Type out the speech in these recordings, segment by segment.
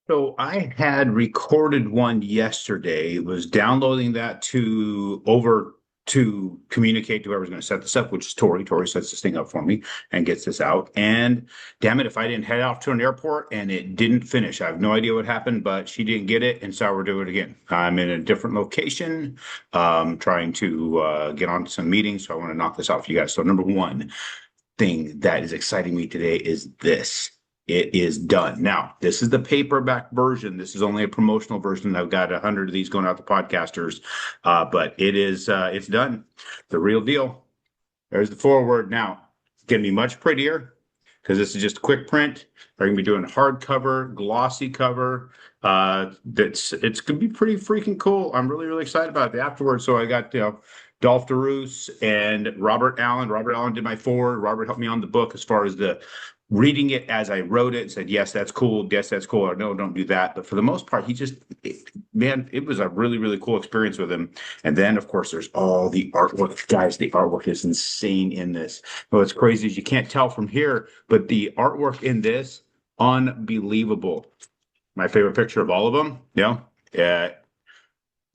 So I had recorded one yesterday, was downloading that to over to communicate to whoever's going to set this up, which is Tori. Tori sets this thing up for me and gets this out. And damn it, if I didn't head off to an airport and it didn't finish, I have no idea what happened, but she didn't get it, and so we're doing it again. I'm in a different location, trying to get on some meetings, so I want to knock this out for you guys. So number one thing that is exciting me today is this. It is done. Now, this is the paperback version. This is only a promotional version. I've got 100 of these going out to podcasters, but it's done. The real deal. There's the forward. Now, it's going to be much prettier because this is just a quick print. They're going to be doing a hardcover, glossy cover. It's going to be pretty freaking cool. I'm really, really excited about it. Afterwards, so I got, Dolph DeRoos and Robert Allen. Robert Allen did my forward. Robert helped me on the book as far as the reading it as I wrote it, said, yes, that's cool. Yes, that's cool. Or no, don't do that. But for the most part, man, it was a really, really cool experience with him. And then, of course, there's all the artwork. Guys, the artwork is insane in this. What's crazy is you can't tell from here, but the artwork in this, unbelievable. My favorite picture of all of them,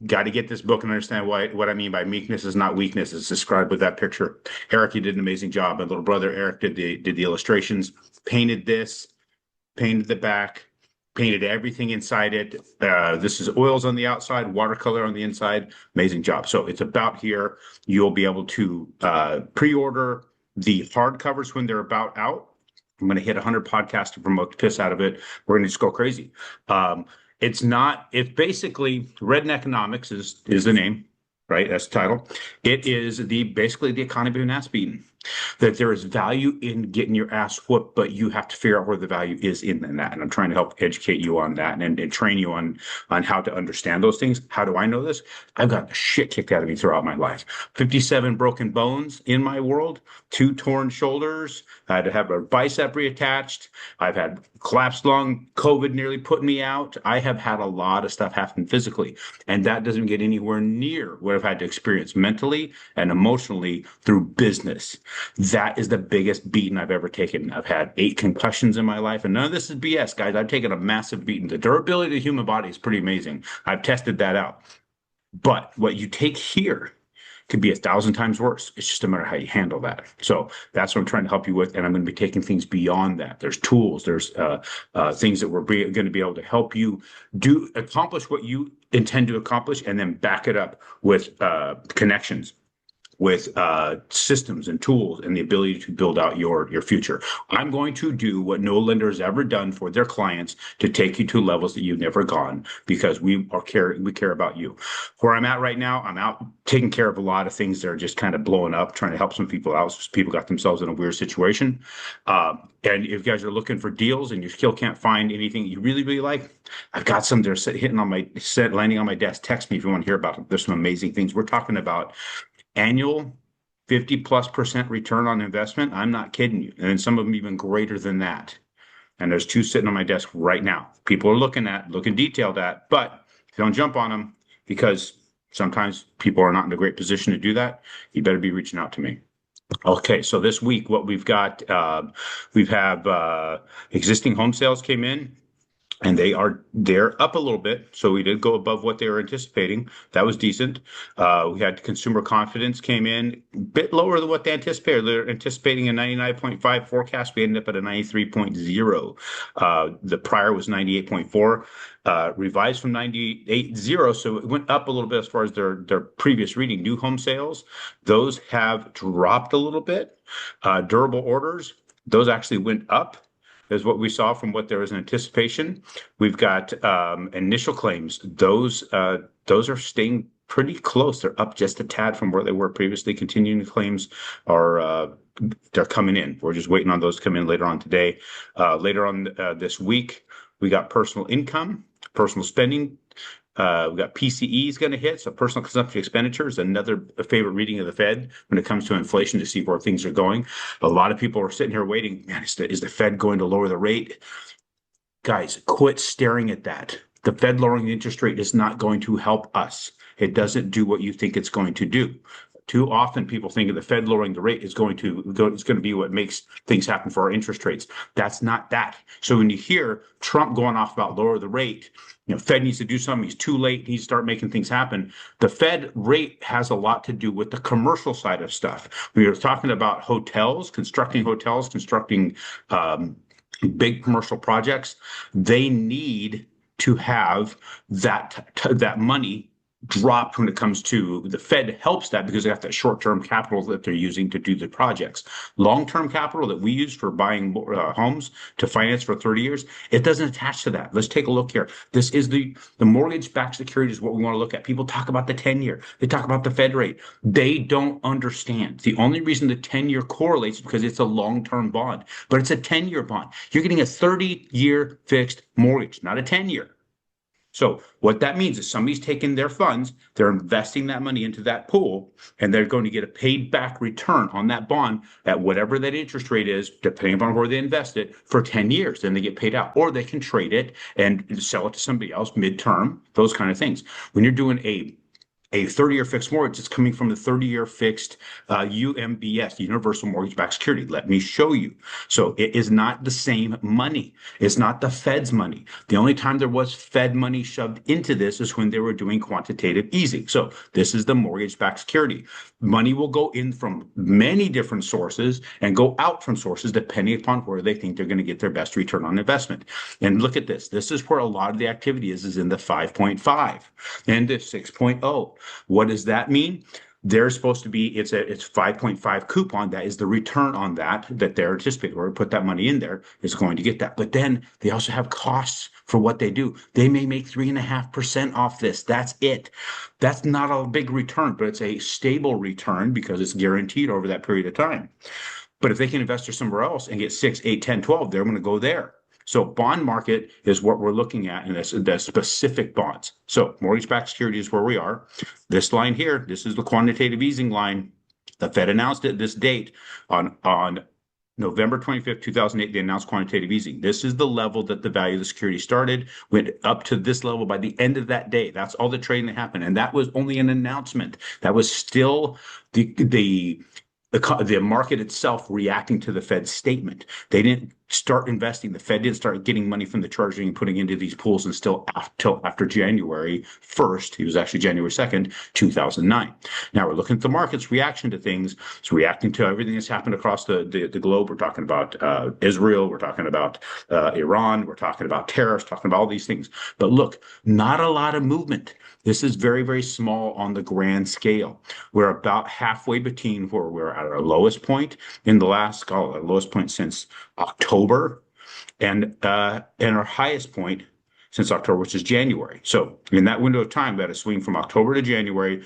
got to get this book and understand what I mean by meekness is not weakness. It's described with that picture. Eric, you did an amazing job. My little brother Eric did the illustrations, painted this, painted the back, painted everything inside it. This is oils on the outside, watercolor on the inside. Amazing job. So it's about here. You'll be able to pre-order the hardcovers when they're about out. I'm going to hit 100 podcasts to promote the piss out of it. We're going to just go crazy. It's basically Red Economics is the name, right? That's the title. It is basically the economy of an ass beaten. That there is value in getting your ass whooped, but you have to figure out where the value is in that. And I'm trying to help educate you on that and train you on how to understand those things. How do I know this? I've got the shit kicked out of me throughout my life. 57 broken bones in my world, 2 torn shoulders. I had to have a bicep reattached. I've had collapsed lung, COVID nearly put me out. I have had a lot of stuff happen physically, and that doesn't get anywhere near what I've had to experience mentally and emotionally through business. That is the biggest beating I've ever taken. I've had 8 concussions in my life, and none of this is BS, guys. I've taken a massive beating. The durability of the human body is pretty amazing. I've tested that out. But what you take here could be 1,000 times worse. It's just a matter of how you handle that. So that's what I'm trying to help you with. And I'm going to be taking things beyond that. There's tools, there's things that we're going to be able to help you accomplish what you intend to accomplish, and then back it up with connections, with systems and tools and the ability to build out your future. I'm going to do what no lender has ever done for their clients to take you to levels that you've never gone, because we care about you. Where I'm at right now, I'm out taking care of a lot of things that are just kind of blowing up, trying to help some people out. So people got themselves in a weird situation. And if you guys are looking for deals and you still can't find anything you really, really like, I've got some that are landing on my desk. Text me if you want to hear about them. There's some amazing things. We're talking about annual 50+% return on investment. I'm not kidding you. And then some of them even greater than that. And there's 2 sitting on my desk right now. People are looking detailed at, but if you don't jump on them, because sometimes people are not in a great position to do that, you better be reaching out to me. Okay, so this week, what we've got, we have existing home sales came in, and they're up a little bit. So we did go above what they were anticipating. That was decent. We had consumer confidence came in a bit lower than what they anticipated. They're anticipating a 99.5 forecast. We ended up at a 93.0. The prior was 98.4. Revised from 98.0, so it went up a little bit as far as their previous reading. New home sales, those have dropped a little bit. Durable orders, those actually went up, is what we saw from what there was in anticipation. We've got initial claims. Those are staying pretty close. They're up just a tad from where they were previously. Continuing claims are they're coming in. We're just waiting on those to come in later on today. Later on this week, we got personal income, personal spending. We got PCE going to hit, so personal consumption expenditures, another favorite reading of the Fed when it comes to inflation, to see where things are going. A lot of people are sitting here waiting. Man, is the Fed going to lower the rate? Guys, quit staring at that. The Fed lowering the interest rate is not going to help us. It doesn't do what you think it's going to do. Too often people think of the Fed lowering the rate is going to be what makes things happen for our interest rates. That's not that. So when you hear Trump going off about lower the rate, Fed needs to do something, he's too late, he needs to start making things happen. The Fed rate has a lot to do with the commercial side of stuff. We are talking about hotels, constructing big commercial projects. They need to have that money dropped when it comes to the Fed helps that because they have that short-term capital that they're using to do the projects. Long-term capital that we use for buying homes to finance for 30 years, it doesn't attach to that. Let's take a look here. This is the mortgage-backed security is what we want to look at. People talk about the 10-year. They talk about the Fed rate. They don't understand. The only reason the 10-year correlates is because it's a long-term bond, but it's a 10-year bond. You're getting a 30-year fixed mortgage, not a 10-year. So what that means is somebody's taking their funds, they're investing that money into that pool, and they're going to get a paid back return on that bond at whatever that interest rate is, depending upon where they invest it, for 10 years. Then they get paid out. Or they can trade it and sell it to somebody else midterm, those kind of things. When you're doing a 30-year fixed mortgage, it's coming from the 30-year fixed UMBS, Universal Mortgage-Backed Security. Let me show you. So it is not the same money. It's not the Fed's money. The only time there was Fed money shoved into this is when they were doing quantitative easing. So this is the mortgage-backed security. Money will go in from many different sources and go out from sources depending upon where they think they're going to get their best return on investment. And look at this. This is where a lot of the activity is in the 5.5 and the 6.0. What does that mean? They're supposed to be, it's 5.5 coupon. That is the return on that they're anticipating. Where we put that money in there is going to get that. But then they also have costs for what they do. They may make 3.5% off this. That's it. That's not a big return, but it's a stable return because it's guaranteed over that period of time. But if they can invest somewhere else and get 6, 8, 10, 12, they're going to go there. So bond market is what we're looking at in the specific bonds. So mortgage-backed security is where we are. This line here, this is the quantitative easing line. The Fed announced it this date on November 25th, 2008, they announced quantitative easing. This is the level that the value of the security started, went up to this level by the end of that day. That's all the trading that happened. And that was only an announcement. That was still the market itself reacting to the Fed's statement. They didn't start investing. The Fed didn't start getting money from the Treasury and putting into these pools until after January 1st. It was actually January 2nd, 2009. Now we're looking at the market's reaction to things. It's reacting to everything that's happened across the globe. We're talking about Israel. We're talking about Iran. We're talking about tariffs, talking about all these things. But look, not a lot of movement. This is very, very small on the grand scale. We're about halfway between where we're at our lowest point in the last, our lowest point since October, and our highest point since October, which is January. So in that window of time, we had a swing from October to January.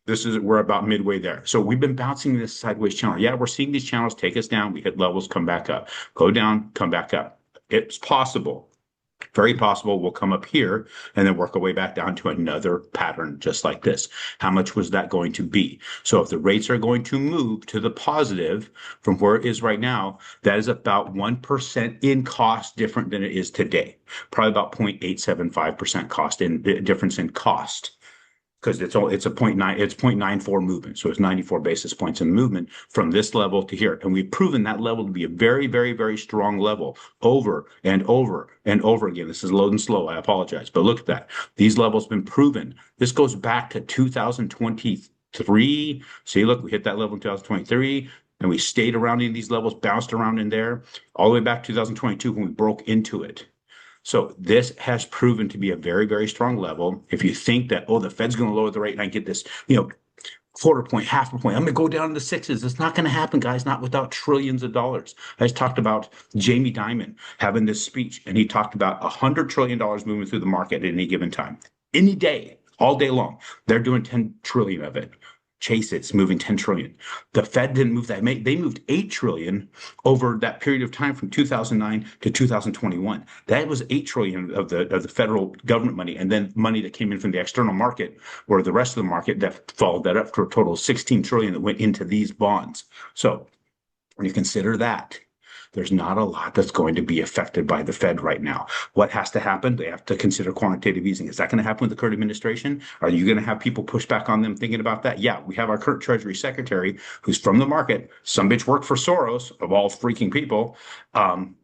We're about midway there. So we've been bouncing this sideways channel. Yeah, we're seeing these channels take us down. We hit levels, come back up, go down, come back up. It's possible. Very possible we'll come up here and then work our way back down to another pattern just like this. How much was that going to be? So if the rates are going to move to the positive from where it is right now, that is about 1% in cost different than it is today. Probably about 0.875% cost in difference in cost. Because it's a 0.94 movement. So it's 94 basis points in movement from this level to here. And we've proven that level to be a very, very, very strong level over and over and over again. This is low and slow. I apologize. But look at that. These levels have been proven. This goes back to 2023. See, look, we hit that level in 2023. And we stayed around in these levels, bounced around in there, all the way back to 2022 when we broke into it. So this has proven to be a very, very strong level. If you think that, the Fed's going to lower the rate and I get this, quarter point, half a point, I'm going to go down to the sixes. It's not going to happen, guys, not without trillions of dollars. I just talked about Jamie Dimon having this speech, and he talked about $100 trillion moving through the market at any given time, any day, all day long. They're doing 10 trillion of it. Chase it's moving 10 trillion. The Fed didn't move that. They moved 8 trillion over that period of time from 2009 to 2021. That was 8 trillion of the federal government money, and then money that came in from the external market or the rest of the market that followed that up for a total of 16 trillion that went into these bonds. So when you consider that, There's not a lot that's going to be affected by the Fed right now. What has to happen? They have to consider quantitative easing. Is that going to happen with the current administration? Are you going to have people push back on them thinking about that? Yeah, we have our current Treasury Secretary who's from the market. Some bitch worked for Soros, of all freaking people.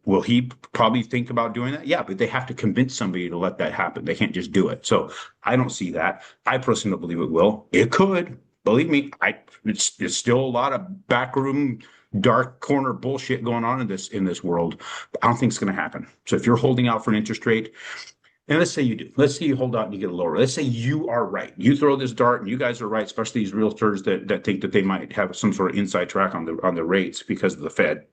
Will he probably think about doing that? Yeah, but they have to convince somebody to let that happen. They can't just do it. So I don't see that. I personally don't believe it will. It could. Believe me, it's still a lot of backroom, dark corner bullshit going on in this world. But I don't think it's going to happen. So if you're holding out for an interest rate, and let's say you do, let's say you hold out and you get a lower. Let's say you are right. You throw this dart, and you guys are right, especially these realtors that think that they might have some sort of inside track on the rates because of the Fed.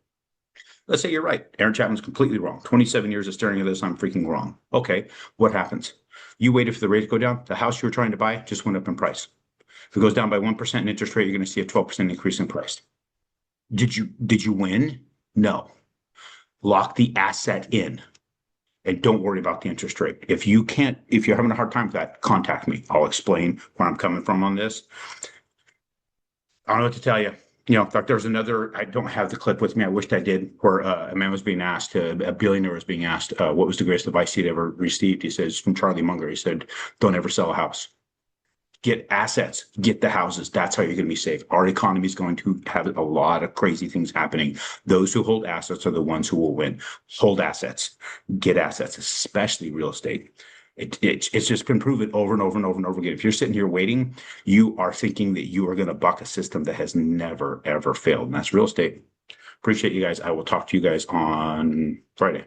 Let's say you're right. Aaron Chapman's completely wrong. 27 years of staring at this, I'm freaking wrong. Okay, what happens? You waited for the rate to go down. The house you were trying to buy just went up in price. If it goes down by 1% in interest rate, you're going to see a 12% increase in price. Did you win? No. Lock the asset in and don't worry about the interest rate. If you're having a hard time with that, contact me. I'll explain where I'm coming from on this. I don't know what to tell you. In fact, there's another, I don't have the clip with me. I wished I did, where a man was being asked, a billionaire was being asked, what was the greatest advice he'd ever received? He says, from Charlie Munger, he said, don't ever sell a house. Get assets, get the houses. That's how you're going to be safe. Our economy is going to have a lot of crazy things happening. Those who hold assets are the ones who will win. Hold assets, get assets, especially real estate. It's just been proven over and over and over and over again. If you're sitting here waiting, you are thinking that you are going to buck a system that has never, ever failed. And that's real estate. Appreciate you guys. I will talk to you guys on Friday.